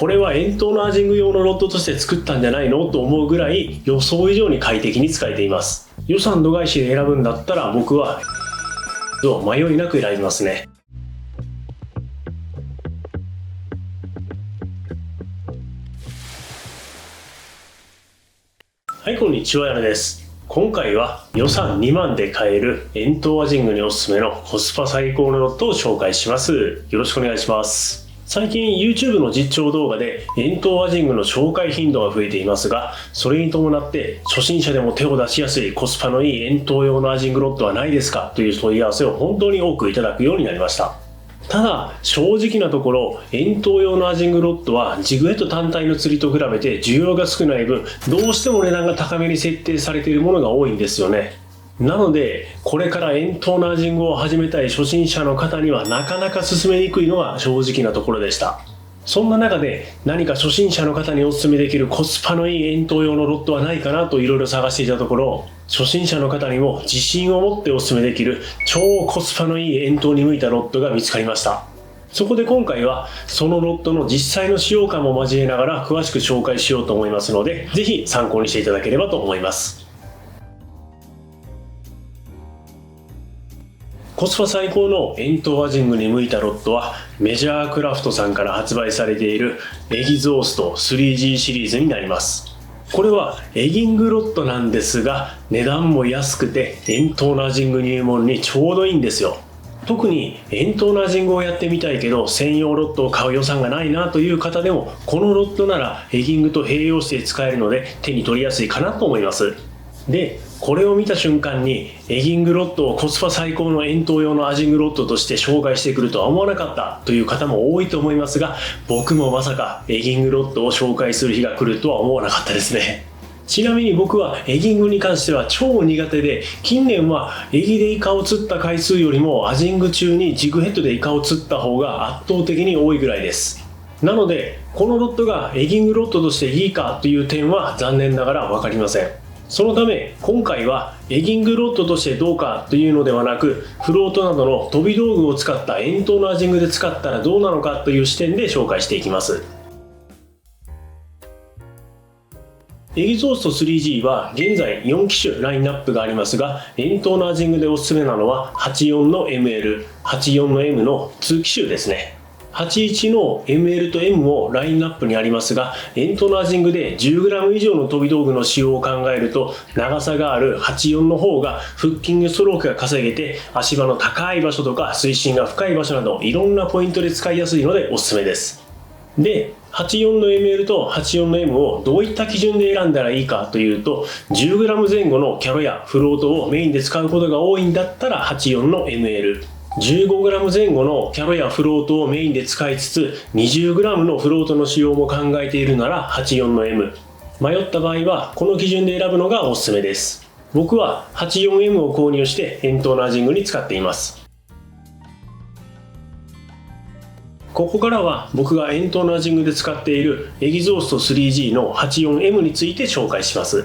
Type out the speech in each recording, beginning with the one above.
これは円筒のアジング用のロッドとして作ったんじゃないのと思うぐらい予想以上に快適に使えています。予算度外視で選ぶんだったら僕は迷いなく選びますね。はい、こんにちは、やなです。今回は予算2万で買える円筒アジングにおすすめのコスパ最高のロッドを紹介します。よろしくお願いします。最近 YouTube の実況動画で円筒アジングの紹介頻度が増えていますが、それに伴って初心者でも手を出しやすいコスパのいい円筒用のアジングロッドはないですかという問い合わせを本当に多くいただくようになりました。ただ正直なところ、円筒用のアジングロッドはジグヘッド単体の釣りと比べて需要が少ない分、どうしても値段が高めに設定されているものが多いんですよね。なのでこれから円筒のアジングを始めたい初心者の方にはなかなか進めにくいのが正直なところでした。そんな中で何か初心者の方にお勧めできるコスパのいい円筒用のロッドはないかなといろいろ探していたところ、初心者の方にも自信を持ってお勧めできる超コスパのいい円筒に向いたロッドが見つかりました。そこで今回はそのロッドの実際の使用感も交えながら詳しく紹介しようと思いますので、ぜひ参考にしていただければと思います。コスパ最高の円筒アジングに向いたロッドはメジャークラフトさんから発売されているエギゾースト 3G シリーズになります。これはエギングロッドなんですが、値段も安くて円筒のアジング入門にちょうどいいんですよ。特に円筒のアジングをやってみたいけど専用ロッドを買う予算がないなという方でも、このロッドならエギングと併用して使えるので手に取りやすいかなと思います。でこれを見た瞬間にエギングロッドをコスパ最高の円筒用のアジングロッドとして紹介してくるとは思わなかったという方も多いと思いますが、僕もまさかエギングロッドを紹介する日が来るとは思わなかったですね。ちなみに僕はエギングに関しては超苦手で、近年はエギでイカを釣った回数よりもアジング中にジグヘッドでイカを釣った方が圧倒的に多いぐらいです。なのでこのロッドがエギングロッドとしていいかという点は残念ながら分かりません。そのため今回はエギングロッドとしてどうかというのではなく、フロートなどの飛び道具を使った円筒のアジングで使ったらどうなのかという視点で紹介していきます。エギゾースト 3G は現在4機種ラインナップがありますが、円筒のアジングでおすすめなのは84の ML、84の M の2機種ですね。81の ML と M もラインナップにありますが、円筒のアジングで 10g 以上の飛び道具の使用を考えると、長さがある84の方がフッキングストロークが稼げて、足場の高い場所とか水深が深い場所などいろんなポイントで使いやすいのでおすすめです。で84の ML と84の M をどういった基準で選んだらいいかというと、 10g 前後のキャロやフロートをメインで使うことが多いんだったら84の ML、 15g 前後のキャロやフロートをメインで使いつつ 20g のフロートの使用も考えているなら84の M、 迷った場合はこの基準で選ぶのがおすすめです。僕は 84M を購入して円筒のアジングに使っています。ここからは僕が円筒のアジングで使っているエギゾースト 3G の 84M について紹介します。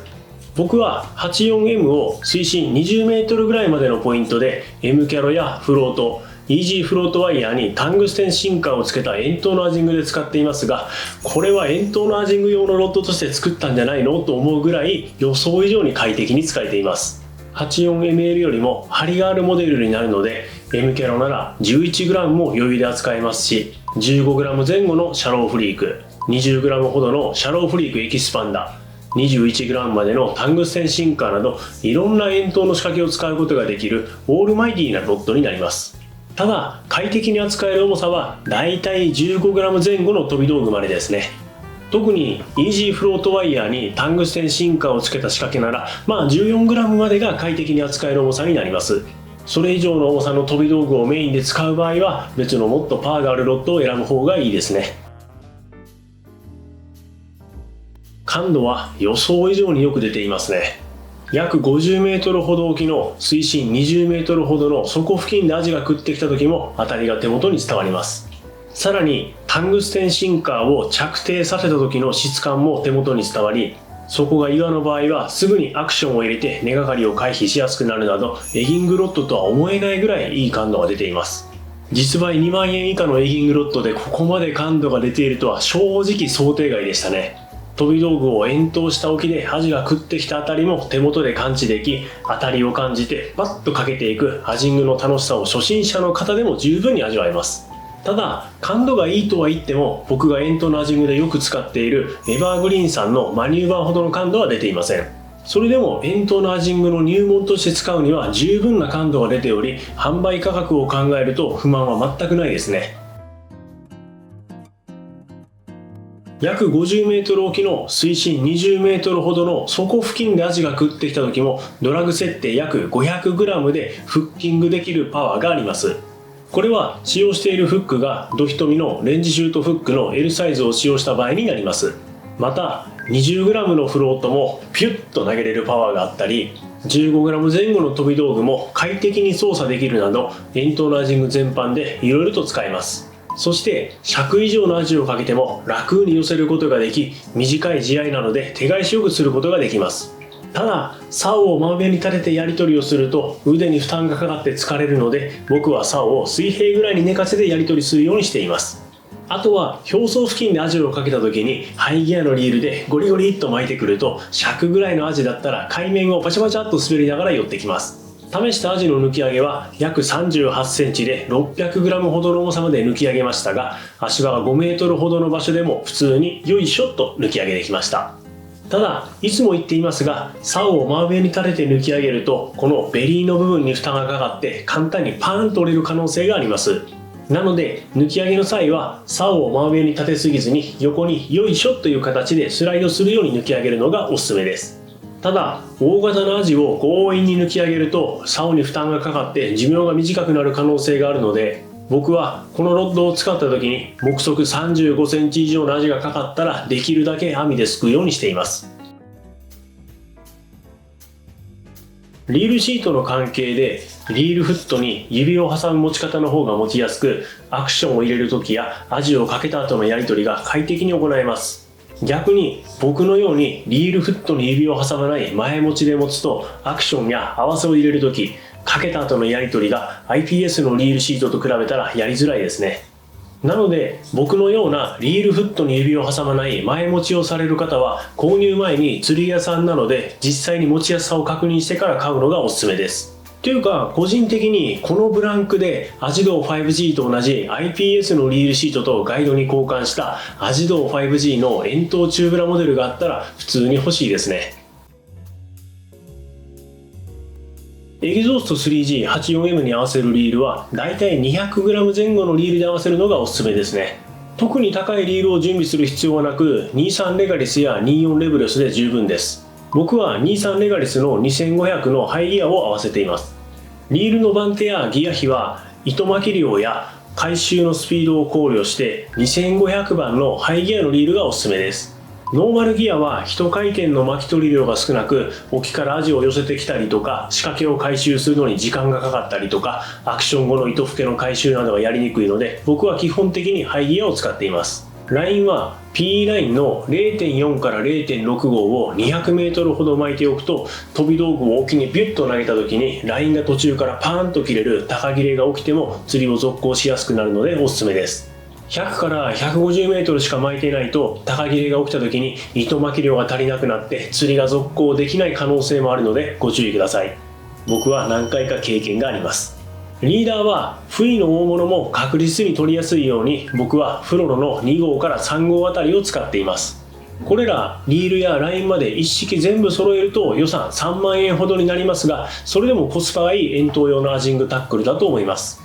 僕は 84M を水深 20m ぐらいまでのポイントで M キャロやフロート、イージーフロートワイヤーにタングステンシンカーをつけた円筒のアジングで使っていますが、これは円筒のアジング用のロッドとして作ったんじゃないのと思うぐらい予想以上に快適に使えています。84ML よりも張りがあるモデルになるので M キャロなら 11g も余裕で扱えますし、 15g 前後のシャローフリーク、 20g ほどのシャローフリークエキスパンダー、 21g までのタングステンシンカーなどいろんな円筒の仕掛けを使うことができるオールマイティーなロッドになります。ただ快適に扱える重さはだいたい 15g 前後の飛び道具までですね。特にイージーフロートワイヤーにタングステンシンカーをつけた仕掛けなら、14g までが快適に扱える重さになります。それ以上の重さの飛び道具をメインで使う場合は別のもっとパワーがあるロッドを選ぶ方がいいですね。感度は予想以上によく出ていますね。約 50m ほど沖の水深 20m ほどの底付近でアジが食ってきた時も当たりが手元に伝わります。さらにタングステンシンカーを着底させた時の質感も手元に伝わり、そこが岩の場合はすぐにアクションを入れて根がかりを回避しやすくなるなど、エギングロッドとは思えないぐらいいい感度が出ています。実売2万円以下のエギングロットでここまで感度が出ているとは正直想定外でしたね。飛び道具を遠投した沖でアジが食ってきたあたりも手元で感知でき、当たりを感じてバッとかけていくアジングの楽しさを初心者の方でも十分に味わえます。ただ感度がいいとは言っても、僕が遠投のアジングでよく使っているエバーグリーンさんのマニューバーほどの感度は出ていません。それでも遠投のアジングの入門として使うには十分な感度が出ており、販売価格を考えると不満は全くないですね。約50メートル沖の水深20メートルほどの底付近でアジが食ってきた時も、ドラグ設定約 500g でフッキングできるパワーがあります。これは使用しているフックがドヒトミのレンジシュートフックの L サイズを使用した場合になります。また 20g のフロートもピュッと投げれるパワーがあったり、 15g 前後の飛び道具も快適に操作できるなど、遠投のアジング全般で色々と使えます。そして尺以上のアジをかけても楽に寄せることができ、短い試合なので手返しよくすることができます。ただ竿を真上に立ててやり取りをすると腕に負担がかかって疲れるので、僕は竿を水平ぐらいに寝かせてやり取りするようにしています。あとは表層付近でアジをかけた時にハイギアのリールでゴリゴリっと巻いてくると、尺ぐらいのアジだったら海面をパチャパチャっと滑りながら寄ってきます。試したアジの抜き上げは約38センチで 600g ほどの重さまで抜き上げましたが、足場が5メートルほどの場所でも普通によいしょっと抜き上げできました。ただいつも言っていますが、竿を真上に立てて抜き上げるとこのベリーの部分に負担がかかって簡単にパーンと折れる可能性があります。なので抜き上げの際は竿を真上に立てすぎずに横によいしょという形でスライドするように抜き上げるのがおすすめです。ただ大型のアジを強引に抜き上げると竿に負担がかかって寿命が短くなる可能性があるので、僕はこのロッドを使った時に目測35センチ以上のアジがかかったらできるだけ網ですくうようにしています。リールシートの関係でリールフットに指を挟む持ち方の方が持ちやすく、アクションを入れる時やアジをかけた後のやり取りが快適に行えます。逆に僕のようにリールフットに指を挟まない前持ちで持つと、アクションや合わせを入れるときかけた後のやり取りが IPS のリールシートと比べたらやりづらいですね。なので僕のようなリールフットに指を挟まない前持ちをされる方は、購入前に釣り屋さんなので実際に持ちやすさを確認してから買うのがおすすめです。というか個人的にこのブランクでアジドー 5G と同じ IPS のリールシートとガイドに交換したアジドー 5G の円筒チューブラモデルがあったら普通に欲しいですね。エキゾースト 3G84M に合わせるリールはだいたい 200g 前後のリールで合わせるのがおすすめですね。特に高いリールを準備する必要はなく、23レガリスや24レブレスで十分です。僕は23レガリスの2500のハイギアを合わせています。リールの番手やギア比は糸巻き量や回収のスピードを考慮して2500番のハイギアのリールがおすすめです。ノーマルギアは一回転の巻き取り量が少なく、沖からアジを寄せてきたりとか仕掛けを回収するのに時間がかかったりとか、アクション後の糸付けの回収などがやりにくいので、僕は基本的にハイギアを使っています。ラインは PE ラインの 0.4 から 0.6 号を 200m ほど巻いておくと、飛び道具を沖にビュッと投げた時にラインが途中からパーンと切れる高切れが起きても釣りを続行しやすくなるのでおすすめです。100から150メートルしか巻いていないと高切れが起きた時に糸巻き量が足りなくなって釣りが続行できない可能性もあるのでご注意ください。僕は何回か経験があります。リーダーは不意の大物も確実に取りやすいように、僕はフロロの2号から3号あたりを使っています。これらリールやラインまで一式全部揃えると予算3万円ほどになりますが、それでもコスパがいい遠投用のアジングタックルだと思います。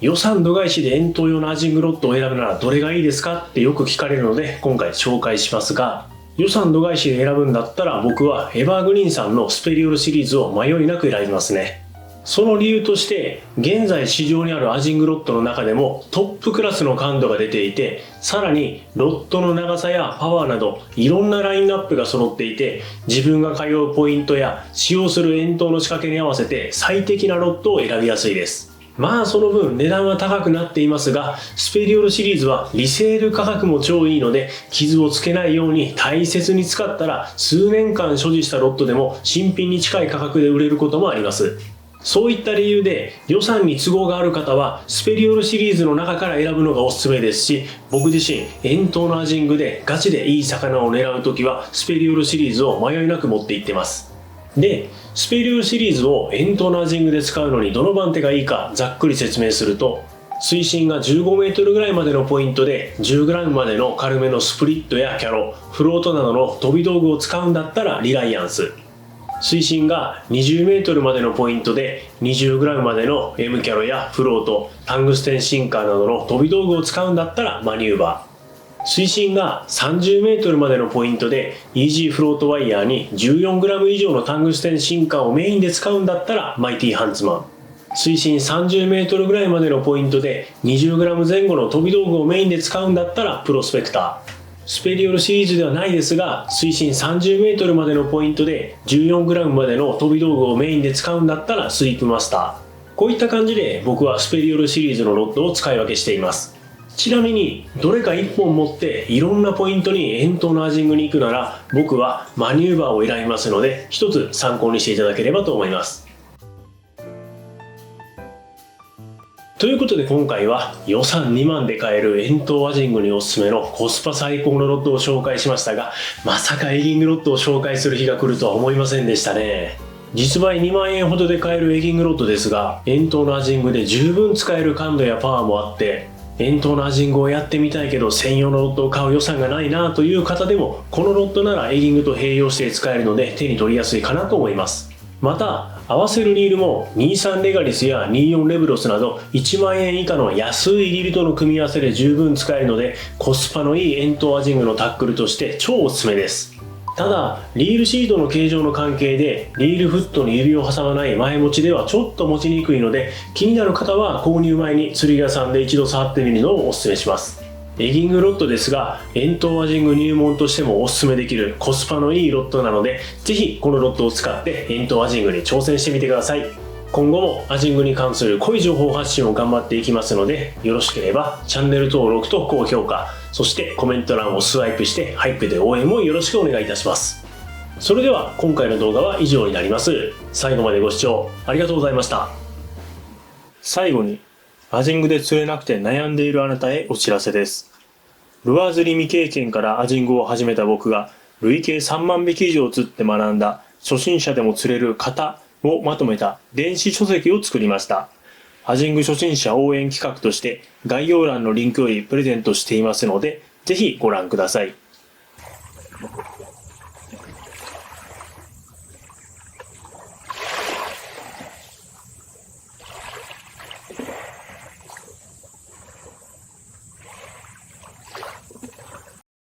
予算度外視で遠投用のアジングロッドを選ぶならどれがいいですかってよく聞かれるので今回紹介しますが、予算度外視で選ぶんだったら僕はエバーグリーンさんのスペリオルシリーズを迷いなく選びますね。その理由として、現在市場にあるアジングロッドの中でもトップクラスの感度が出ていて、さらにロッドの長さやパワーなどいろんなラインナップが揃っていて、自分が通うポイントや使用する遠投の仕掛けに合わせて最適なロッドを選びやすいです。まあその分値段は高くなっていますが、スペリオルシリーズはリセール価格も超いいので、傷をつけないように大切に使ったら数年間所持したロッドでも新品に近い価格で売れることもあります。そういった理由で予算に都合がある方はスペリオルシリーズの中から選ぶのがおすすめですし、僕自身遠投のアジングでガチでいい魚を狙うときはスペリオルシリーズを迷いなく持っていってます。で、スペリオルシリーズを遠投のアジングで使うのにどの番手がいいかざっくり説明すると、水深が15メートルぐらいまでのポイントで 10g までの軽めのスプリットやキャロ、フロートなどの飛び道具を使うんだったらリライアンス、水深が20メートルまでのポイントで 20g までの M キャロやフロート、タングステンシンカーなどの飛び道具を使うんだったらマニューバー、水深が30メートルまでのポイントでイージーフロートワイヤーに 14g 以上のタングステンシンカーをメインで使うんだったらマイティハンツマン、水深30メートルぐらいまでのポイントで 20g 前後の飛び道具をメインで使うんだったらプロスペクター、スペリオルシリーズではないですが水深30メートルまでのポイントで 14g までの飛び道具をメインで使うんだったらスイープマスター、こういった感じで僕はスペリオルシリーズのロッドを使い分けしています。ちなみにどれか1本持っていろんなポイントに遠投のアジングに行くなら僕はマニューバーを選びますので一つ参考にしていただければと思います。ということで今回は予算2万で買える遠投アジングにおすすめのコスパ最高のロッドを紹介しましたが、まさかエギングロッドを紹介する日が来るとは思いませんでしたね。実売2万円ほどで買えるエギングロッドですが、遠投のアジングで十分使える感度やパワーもあって、遠投のアジングをやってみたいけど専用のロッドを買う予算がないなという方でもこのロッドならエギングと併用して使えるので手に取りやすいかなと思います。また合わせるリールも23レガリスや24レブロスなど1万円以下の安いリールとの組み合わせで十分使えるのでコスパのいい遠投アジングのタックルとして超おすすめです。ただリールシートの形状の関係でリールフットに指を挟まない前持ちではちょっと持ちにくいので、気になる方は購入前に釣り屋さんで一度触ってみるのをおすすめします。エギングロッドですが遠投アジング入門としてもおすすめできるコスパのいいロッドなので、ぜひこのロッドを使って遠投アジングに挑戦してみてください。今後もアジングに関する濃い情報発信を頑張っていきますので、よろしければチャンネル登録と高評価、そしてコメント欄をスワイプしてハイプで応援もよろしくお願いいたします。それでは今回の動画は以上になります。最後までご視聴ありがとうございました。最後にアジングで釣れなくて悩んでいるあなたへお知らせです。ルアー釣り未経験からアジングを始めた僕が累計3万匹以上釣って学んだ初心者でも釣れる型をまとめた電子書籍を作りました。アジング初心者応援企画として概要欄のリンクよりプレゼントしていますので、ぜひご覧ください。